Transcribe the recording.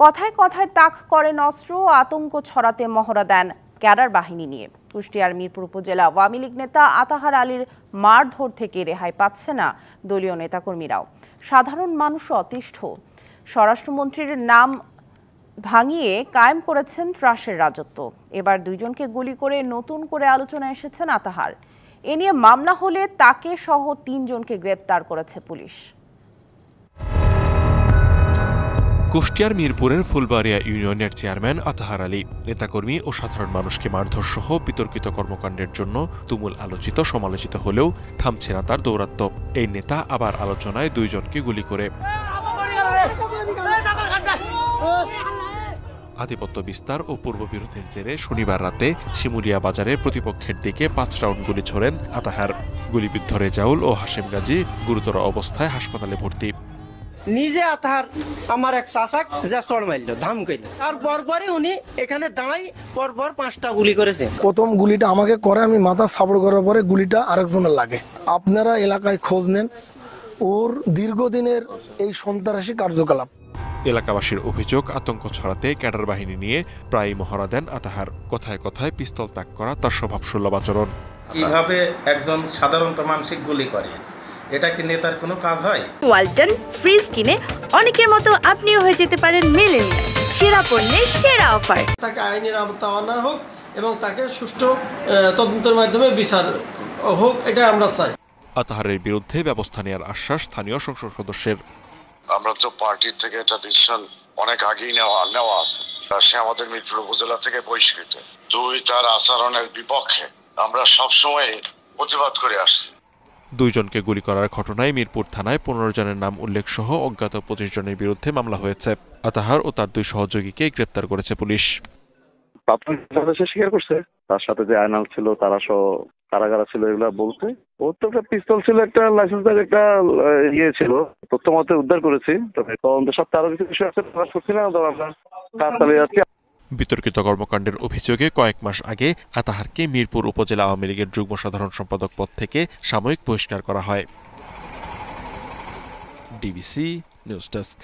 কথায় কথায় তাক করেন অস্ত্র, আতঙ্ক ছড়াতে মহড়া দেন ক্যাডার বাহিনী নিয়ে। কুষ্টিয়ার মিরপুর উপজেলা আওয়ামী লীগ নেতা আতাহার আলীর মারধর থেকে রেহাই পাচ্ছে না দলীয় নেতাকর্মীরাও, সাধারণ মানুষও অতিষ্ঠ। স্বরাষ্ট্রমন্ত্রীর নাম ভাঙিয়ে কায়েম করেছেন ত্রাসের রাজত্ব। এবার দুইজনকে গুলি করে নতুন করে আলোচনায় এসেছেন আতাহার। এ নিয়ে মামলা হলে তাকে সহ ৩ জনকে গ্রেপ্তার করেছে পুলিশ। কুষ্টিয়ার মিরপুরের ফুলবাড়িয়া ইউনিয়নের চেয়ারম্যান আতাহার আলী নেতাকর্মী ও সাধারণ মানুষকে মারধর সহ বিতর্কিত কর্মকাণ্ডের জন্য তুমুল আলোচিত সমালোচিত হলেও থামছে না তার দৌরাত্ম্য। এই নেতা আবার আলোচনায় 2 জনকে গুলি করে আধিপত্য বিস্তার ও পূর্ববিরোধের জেরে শনিবার রাতে শিমুলিয়া বাজারে প্রতিপক্ষের দিকে 5 রাউন্ড গুলি ছোড়েন আতাহার। গুলিবিদ্ধ রেজাউল ও হাশেম গাজী গুরুতর অবস্থায় হাসপাতালে ভর্তি। নিজে আতাহার আমার এক চাচাক যা চড় মারল, ধাম কইল, আর পরপরে উনি এখানে দাঁড়াই পরপর 5টা গুলি করেছে। প্রথম গুলিটা আমাকে করে, আমি মাথা সাপড় করার পরে গুলিটা আরেকজনের লাগে। আপনারা এলাকায় খোঁজ নেন ওর দীর্ঘদিনের এই সন্ত্রাসী কার্যকলাপ। এলাকাবাসীর অভিযোগ, আতঙ্ক ছড়াতে ক্যাডার বাহিনী নিয়ে প্রায় মহড়া দেন আতাহার। কথায় কথায় পিস্তল তাক করা তার স্বভাবসুলভ আচরণ। কিভাবে একজন সাধারণ মানসিক গুলি করে, এটা কি নেতার কোনো কাজ হয়? ওয়ালটন ফ্রিজ কিনে অনেকের মতো আপনিও হয়ে যেতে পারেন মিলেনিয়াল। সেরা পণ্যের সেরা অফার। তাকে আইনের আওতায় আনা হোক এবং তাকে সুষ্ঠু তদন্তের মাধ্যমে বিচার হোক, এটা আমরা চাই। আতাহারের বিরুদ্ধে ব্যবস্থা নেওয়ার আশ্বাস স্থানীয় সংসদ সদস্যের। আমরা তো পার্টির থেকে একটা ডিসিশন অনেক আগেই নেওয়া আছে। সে আমাদের মিরপুর উপজেলা থেকে বহিষ্কৃত। 2 তার আচরণের বিপক্ষে আমরা সবসময় প্রতিবাদ করে আসছি। 2 জনকে গুলি করার ঘটনায় মিরপুর থানায় 15 জনের নাম উল্লেখ সহ অজ্ঞাত 25 জনের বিরুদ্ধে মামলা হয়েছে। আতাহার ও তার 2 সহযোগীকে গ্রেপ্তার করেছে পুলিশ। স্বীকার করছে তার সাথে যে আয়নাল ছিল, তারা সহ কারাগারা ছিল, এগুলা বলতে। ওর তো একটা পিস্তল ছিল, একটা লাইসেন্সের একটা ইয়ে ছিল, তথ্য মতে উদ্ধার করেছি। তবে তদন্ত সপ্তাহে আরো কিছু বিষয় আছে, প্রকাশ করছি না, আমরা কাজ চালিয়ে যাচ্ছি। বিতর্কিত কর্মকাণ্ডের অভিযোগে কয়েক মাস আগে আতাহারকে মিরপুর উপজেলা আওয়ামী লীগের যুগ্ম সাধারণ সম্পাদক পদ থেকে সাময়িক বহিষ্কার করা হয়। DBC news desk.